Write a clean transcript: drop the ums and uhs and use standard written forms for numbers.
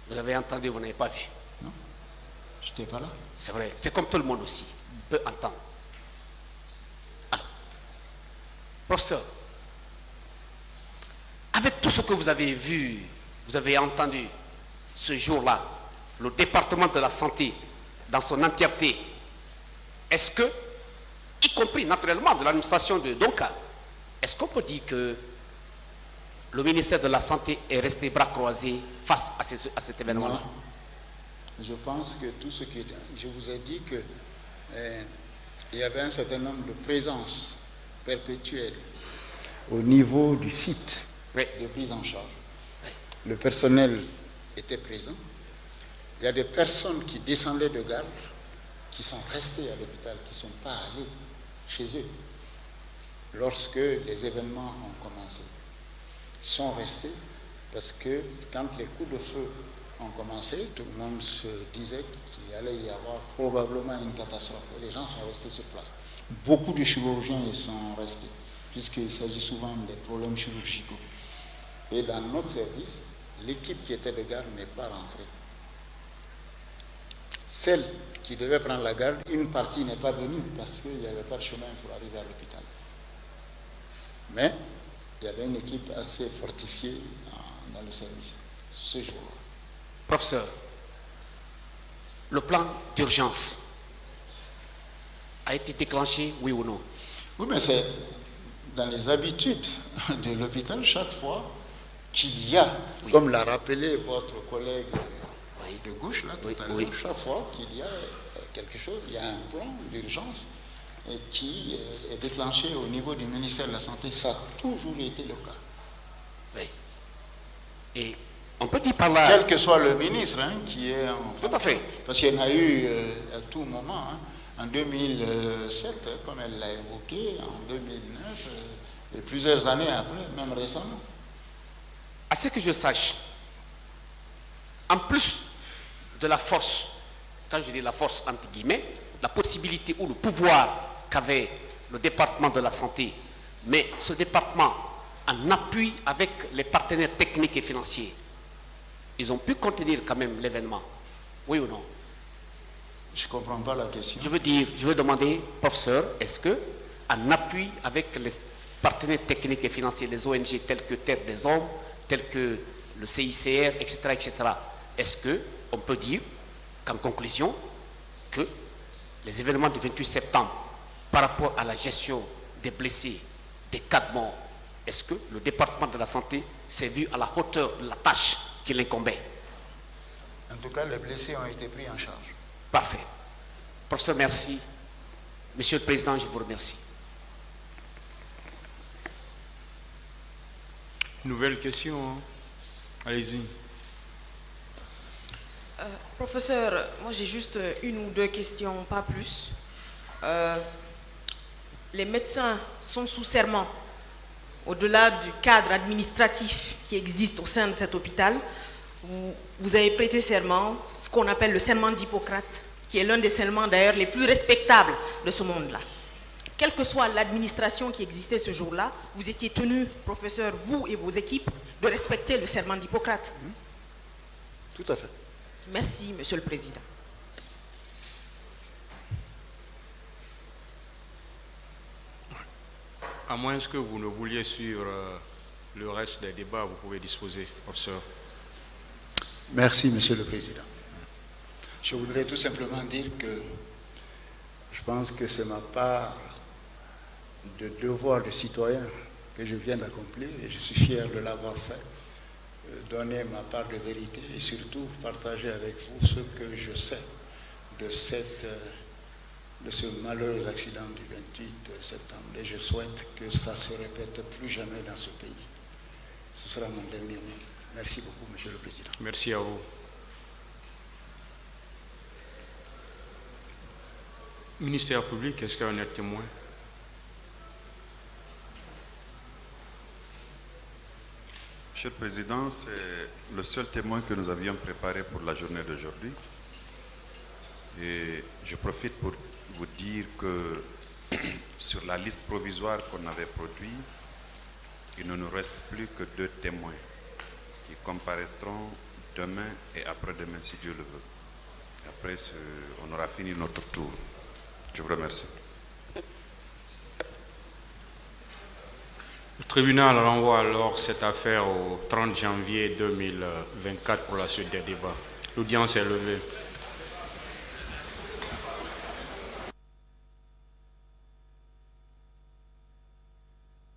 Vous avez entendu, vous n'avez pas vu. Non, je n'étais pas là. C'est vrai, c'est comme tout le monde aussi, peut entendre. Alors, professeur, avec tout ce que vous avez vu, vous avez entendu ce jour-là, le département de la santé dans son entièreté, est-ce que, y compris naturellement de l'administration de Donka, est-ce qu'on peut dire que le ministère de la Santé est resté bras croisés face à cet événement-là? Non. Je pense que tout ce qui est... Je vous ai dit que il y avait un certain nombre de présences perpétuelles au niveau du site de prise en charge. Le personnel était présent. Il y a des personnes qui descendaient de garde, qui sont restées à l'hôpital, qui ne sont pas allées chez eux lorsque les événements ont commencé. Ils sont restés parce que quand les coups de feu ont commencé, tout le monde se disait qu'il allait y avoir probablement une catastrophe. Et les gens sont restés sur place. Beaucoup de chirurgiens y sont restés, puisqu'il s'agit souvent des problèmes chirurgicaux. Et dans notre service, l'équipe qui était de garde n'est pas rentrée. Celle qui devait prendre la garde, une partie n'est pas venue parce qu'il n'y avait pas de chemin pour arriver à l'hôpital. Mais il y avait une équipe assez fortifiée dans le service ce jour-là. Professeur, le plan d'urgence a été déclenché, oui ou non? Oui, mais c'est dans les habitudes de l'hôpital, chaque fois qu'il y a, comme l'a rappelé votre collègue de gauche, là, tout à l'heure, chaque fois qu'il y a quelque chose, il y a un plan d'urgence qui est déclenché au niveau du ministère de la Santé. Ça a toujours été le cas. Oui. Et on peut dire par là... Quel que soit le ministre qui est en... Tout à fait. Parce qu'il y en a eu à tout moment. En 2007, comme elle l'a évoqué, en 2009, et plusieurs années après, même récemment. À ce que je sache, en plus de la force, quand je dis la force entre guillemets, la possibilité ou le pouvoir qu'avait le département de la santé, mais ce département en appui avec les partenaires techniques et financiers, ils ont pu contenir quand même l'événement, oui ou non? Je ne comprends pas la question. Je veux demander, professeur, est-ce que, en appui avec les partenaires techniques et financiers, les ONG tels que Terre des Hommes, tels que le CICR, etc., est-ce qu'on peut dire qu'en conclusion, que les événements du 28 septembre, par rapport à la gestion des blessés, des cas de mort, est-ce que le département de la santé s'est vu à la hauteur de la tâche qui l'incombait? En tout cas, les blessés ont été pris en charge. Parfait. Professeur, merci. Monsieur le Président, je vous remercie. Nouvelle question. Allez-y. Professeur, moi j'ai juste une ou deux questions, pas plus. Les médecins sont sous serment. Au-delà du cadre administratif qui existe au sein de cet hôpital, vous avez prêté serment, ce qu'on appelle le serment d'Hippocrate, qui est l'un des serments d'ailleurs les plus respectables de ce monde-là. Quelle que soit l'administration qui existait ce jour-là, vous étiez tenu, professeur, vous et vos équipes, de respecter le serment d'Hippocrate. Tout à fait. Merci, Monsieur le Président. À moins que vous ne vouliez suivre le reste des débats, vous pouvez disposer, professeur. Merci, Monsieur le Président. Je voudrais tout simplement dire que je pense que c'est ma part de devoir de citoyen que je viens d'accomplir et je suis fier de l'avoir fait. Donner ma part de vérité et surtout partager avec vous ce que je sais de ce malheureux accident du 28 septembre. Et je souhaite que ça ne se répète plus jamais dans ce pays. Ce sera mon dernier mot. Merci beaucoup, Monsieur le Président. Merci à vous. Ministère public, est-ce qu'il y a un témoin? Monsieur le Président, c'est le seul témoin que nous avions préparé pour la journée d'aujourd'hui. Et je profite pour vous dire que sur la liste provisoire qu'on avait produite, il ne nous reste plus que 2 témoins qui comparaîtront demain et après-demain, si Dieu le veut. Après, on aura fini notre tour. Je vous remercie. Le tribunal renvoie alors cette affaire au 30 janvier 2024 pour la suite des débats. L'audience est levée.